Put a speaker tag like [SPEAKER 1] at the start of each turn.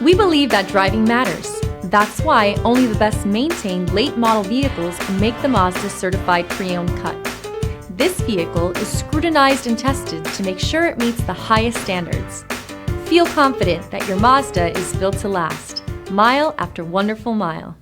[SPEAKER 1] We believe that driving matters. That's why only the best maintained late model vehicles make the Mazda certified pre-owned cut. This vehicle is scrutinized and tested to make sure it meets the highest standards. Feel confident that your Mazda is built to last, mile after wonderful mile.